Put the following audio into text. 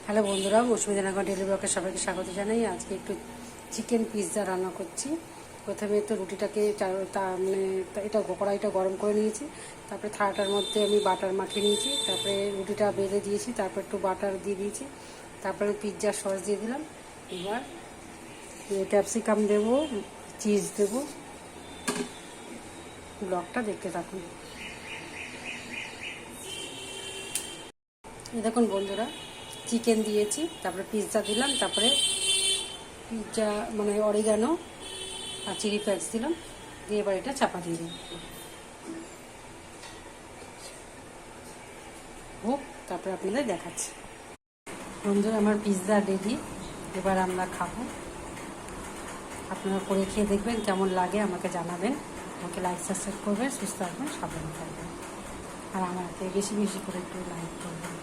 Hello বন্ধুরা, মৌসুমী জানাগা daily ব্লগে সবাইকে স্বাগত জানাই। আজকে একটু চিকেন পিৎজা রান্না করছি। প্রথমে তো রুটিটাকে এটা কড়াইটা গরম করে নিয়েছি। তারপরে থালাটার মধ্যে আমি বাটার মাখিয়ে নিয়েছি। তারপরে রুটিটা বেলে দিয়েছি। তারপর একটু বাটার দিয়ে দিয়েছি। তারপরে পিৎজার সস দিয়ে দিলাম। এবার ক্যাপসিকাম দেবো, চিজ দেবো। ব্লগটা দেখতে থাকুন। দেখুন বন্ধুরা, চিকেন দিয়েছি, তারপরে পিৎজা দিলাম, তারপরে পিৎজা অরিগানো আর চিলি ফ্লেক্স দিলাম, দিয়ে এবার এটা চাপা দিয়ে দিই হোক। তারপরে আপনাদের দেখাচ্ছি। বন্ধুরা, আমার পিৎজা রেডি। এবার আমরা খাবো। আপনারা করে খেয়ে দেখবেন কেমন লাগে, আমাকে জানাবেন। আমাকে লাইক সাবস্ক্রাইব করবেন, সুস্থ থাকবেন, সাবধানে থাকবেন, আর আমাকে বেশি বেশি করে একটু লাইক করবেন।